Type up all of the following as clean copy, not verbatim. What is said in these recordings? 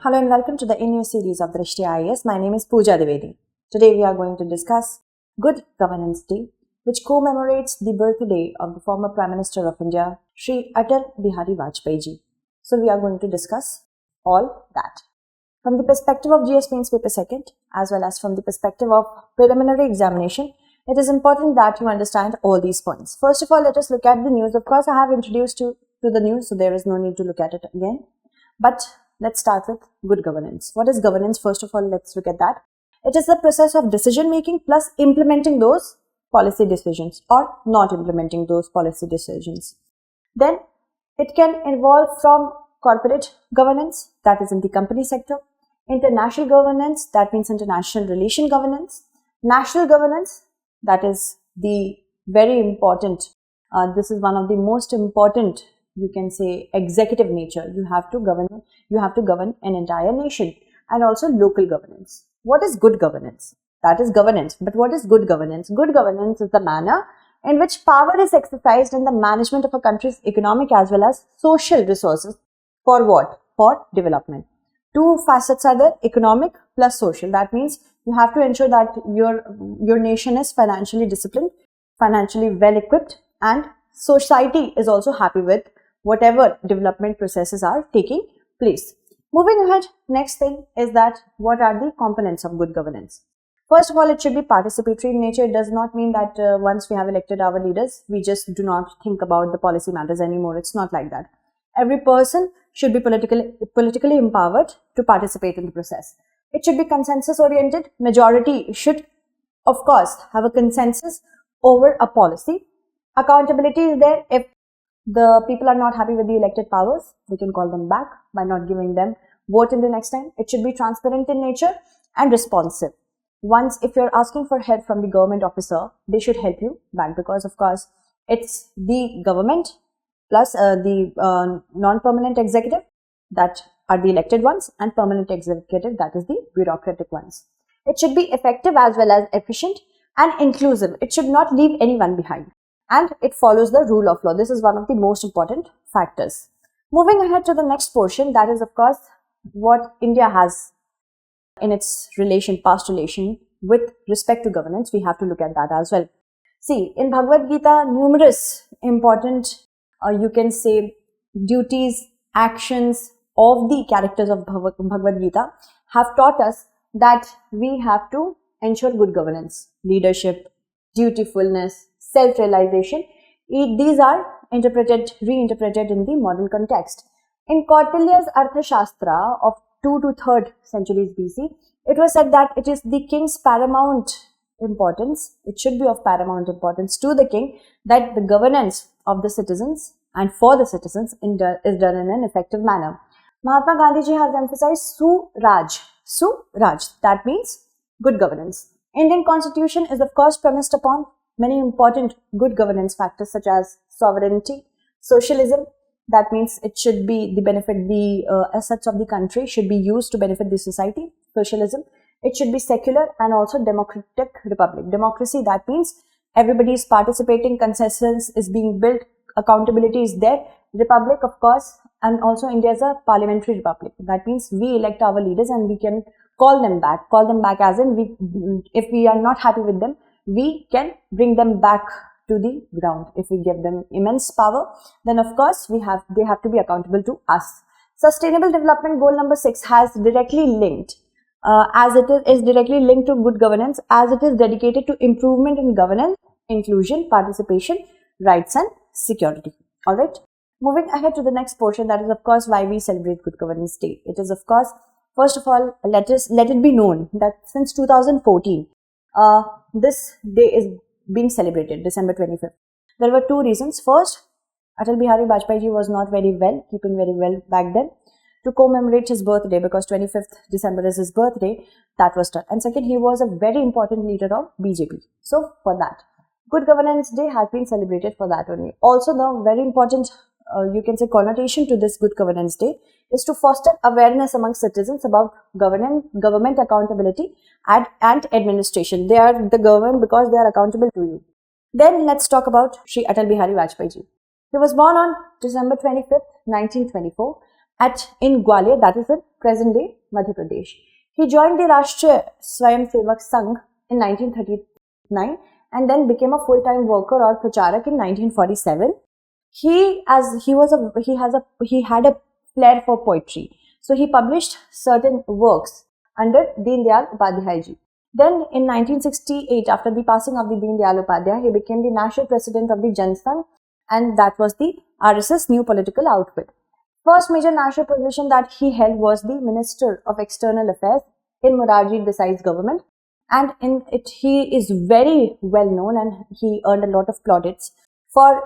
Hello and welcome to the in-new series of Drishti IAS. My name is Pooja Dwivedi. Today we are going to discuss Good Governance Day, which commemorates the birthday of the former Prime Minister of India, Shri Atal Bihari Vajpayee ji. So we are going to discuss all that. From the perspective of GS Mains Paper Second, as well as from the perspective of preliminary examination, it is important that you understand all these points. First of all, let us look at the news. Of course, I have introduced you to the news, so there is no need to look at it again. But let's start with good governance. What is governance? First of all, let's look at that. It is the process of decision making plus implementing those policy decisions or not implementing those policy decisions. Then it can involve from corporate governance, that is in the company sector, international governance, that means international relation governance, national governance, that is the very important, this is one of the most important, you can say, executive nature. You have to govern an entire nation, and also local governance. What is good governance? That is governance. But what is good governance? Good governance is the manner in which power is exercised in the management of a country's economic as well as social resources. For what? For development. Two facets are there, economic plus social. That means you have to ensure that your nation is financially disciplined, financially well equipped, and society is also happy with whatever development processes are taking place. Moving ahead, next thing is that what are the components of good governance? First of all, it should be participatory in nature. It does not mean that once we have elected our leaders, we just do not think about the policy matters anymore. It's not like that. Every person should be politically empowered to participate in the process. It should be consensus oriented. Majority should, of course, have a consensus over a policy. Accountability is there. If the people are not happy with the elected powers, we can call them back by not giving them vote in the next time. It should be transparent in nature and responsive. Once, if you're asking for help from the government officer, they should help you back, because of course it's the government plus the non-permanent executive, that are the elected ones, and permanent executive, that is the bureaucratic ones. It should be effective as well as efficient and inclusive. It should not leave anyone behind. And it follows the rule of law. This is one of the most important factors. Moving ahead to the next portion, that is of course what India has in its past relation with respect to governance. We have to look at that as well. See, in Bhagavad Gita, numerous important, you can say, duties, actions of the characters of Bhagavad Gita have taught us that we have to ensure good governance, leadership, dutifulness, self-realization. These are reinterpreted in the modern context. In Kautilya's Arthashastra of 2 to 3rd centuries BC, it was said that it is the king's paramount importance, it should be of paramount importance to the king, that the governance of the citizens and for the citizens is done in an effective manner. Mahatma Gandhi ji has emphasized Suraj, that means good governance. Indian constitution is of course premised upon many important good governance factors such as sovereignty, socialism, that means it should be the assets of the country should be used to benefit the society, socialism. It should be secular and also democratic republic. Democracy, that means everybody is participating, consensus is being built, accountability is there. Republic, of course, and also India is a parliamentary republic. That means we elect our leaders and we can call them back as in if we are not happy with them, we can bring them back to the ground. If we give them immense power, then of course they have to be accountable to us. Sustainable Development Goal number 6 has directly linked, as it is directly linked to good governance, as it is dedicated to improvement in governance, inclusion, participation, rights and security. Alright. Moving ahead to the next portion, that is of course why we celebrate Good Governance Day. It is of course, first of all, let it be known that since 2014, this day is being celebrated, December 25th. There were two reasons. First, Atal Bihari Vajpayee ji was not keeping very well back then, to commemorate his birthday, because 25th December is his birthday, that was done. And second, he was a very important leader of BJP. So, for that, Good Governance Day has been celebrated for that only. Also, the very important, you can say, connotation to this Good Governance Day is to foster awareness among citizens about government accountability and administration. They are the government because they are accountable to you. Then let's talk about Shri Atal Bihari Vajpayee ji. He was born on December 25th, 1924 in Gwalior, that is in present-day Madhya Pradesh. He joined the Rashtriya Swayamsevak Sangh in 1939 and then became a full-time worker or pracharak in 1947. He had a flair for poetry, so he published certain works under Deen Dayal Upadhyay ji. Then in 1968, after the passing of the Deen Dayal Upadhyay, he became the national president of the Jan Sangh, and that was the RSS new political outfit. First major national position that he held was the Minister of External Affairs in Morarji Desai's government, and in it he is very well known and he earned a lot of plaudits for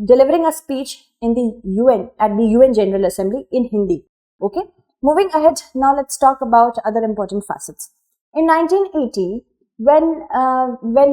delivering a speech in the UN at the UN General Assembly in Hindi. Okay, moving ahead, now let's talk about other important facets. In 1980, when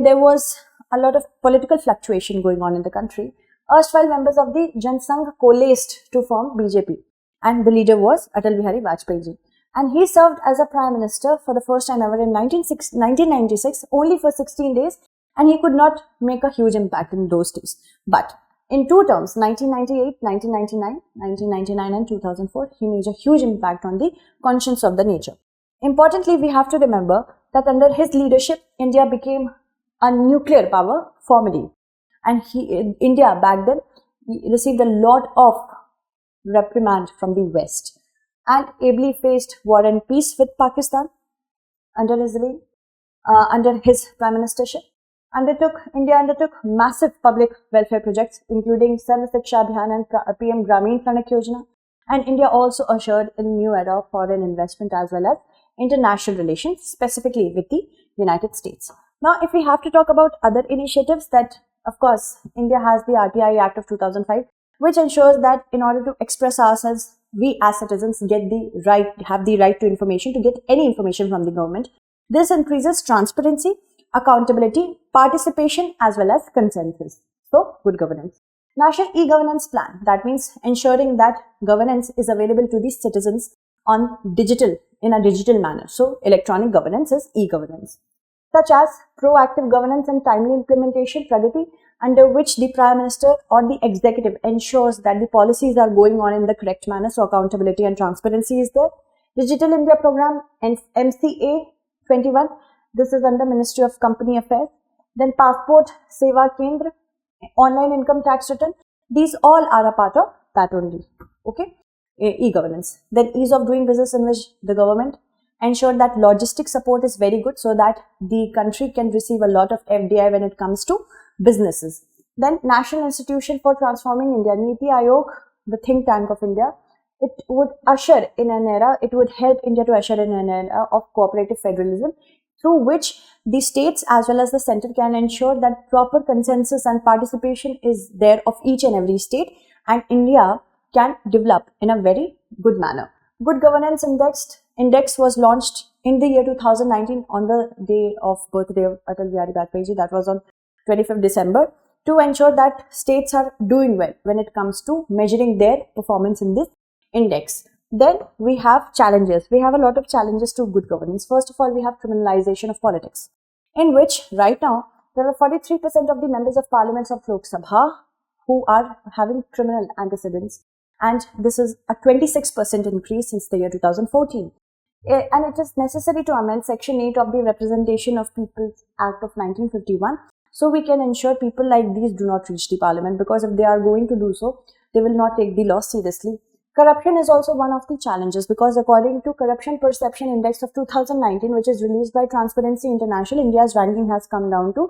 there was a lot of political fluctuation going on in the country, erstwhile members of the Jan Sangh coalesced to form BJP, and the leader was Atal Bihari Vajpayee ji. And he served as a prime minister for the first time ever in 1996, only for 16 days, and he could not make a huge impact in those days. But in two terms, 1998, 1999 and 2004, he made a huge impact on the conscience of the nation. Importantly, we have to remember that under his leadership, India became a nuclear power formally. And India back then received a lot of reprimand from the West and ably faced war and peace with Pakistan under his reign, under his prime ministership. India undertook massive public welfare projects, including Sarva Shiksha Abhiyan and PM Gramin Sadak Yojana. And India also ushered in a new era of foreign investment as well as international relations, specifically with the United States. Now, if we have to talk about other initiatives, that of course, India has the RTI Act of 2005, which ensures that in order to express ourselves, we as citizens have the right to information, to get any information from the government. This increases transparency, accountability, participation as well as consensus. So, good governance. National e-governance plan, that means ensuring that governance is available to the citizens in a digital manner. So, electronic governance is e-governance, such as proactive governance and timely implementation Pragati, under which the Prime Minister or the Executive ensures that the policies are going on in the correct manner, so accountability and transparency is there. Digital India Program and MCA 21, this is under Ministry of Company Affairs. Then Passport Seva Kendra, online income tax return, these all are a part of that only. Okay, e-governance. Then ease of doing business, in which the government ensure that logistic support is very good so that the country can receive a lot of FDI when it comes to businesses. Then National Institution for Transforming India, Niti Aayog, the think tank of India, it would help India to usher in an era of cooperative federalism, through which the states as well as the center can ensure that proper consensus and participation is there of each and every state, and India can develop in a very good manner. Good Governance Index was launched in the year 2019 on the day of birthday of Atal Bihari Vajpayee ji, that was on 25th December, to ensure that states are doing well when it comes to measuring their performance in this index. Then we have challenges. We have a lot of challenges to good governance. First of all, we have criminalization of politics, in which right now there are 43% of the members of parliaments of Lok Sabha who are having criminal antecedents, and this is a 26% increase since the year 2014. And it is necessary to amend Section 8 of the Representation of People's Act of 1951, so we can ensure people like these do not reach the parliament, because if they are going to do so, they will not take the law seriously. Corruption is also one of the challenges, because according to Corruption Perception Index of 2019, which is released by Transparency International, India's ranking has come down to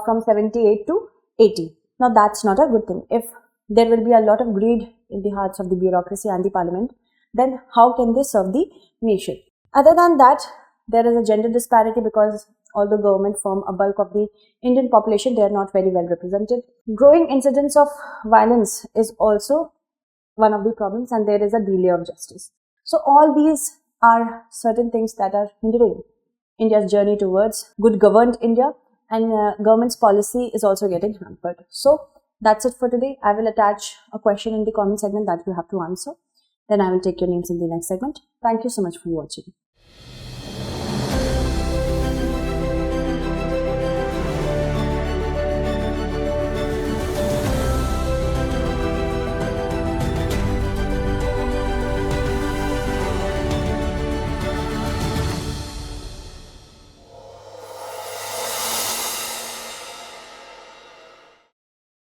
from 78 to 80. Now that's not a good thing. If there will be a lot of greed in the hearts of the bureaucracy and the parliament, then how can they serve the nation? Other than that, there is a gender disparity, because although government form a bulk of the Indian population, they are not very well represented. Growing incidence of violence is also one of the problems, and there is a delay of justice. So all these are certain things that are hindering India's journey towards good governed India, and government's policy is also getting hampered. So that's it for today. I will attach a question in the comment segment that you have to answer. Then I will take your names in the next segment. Thank you so much for watching.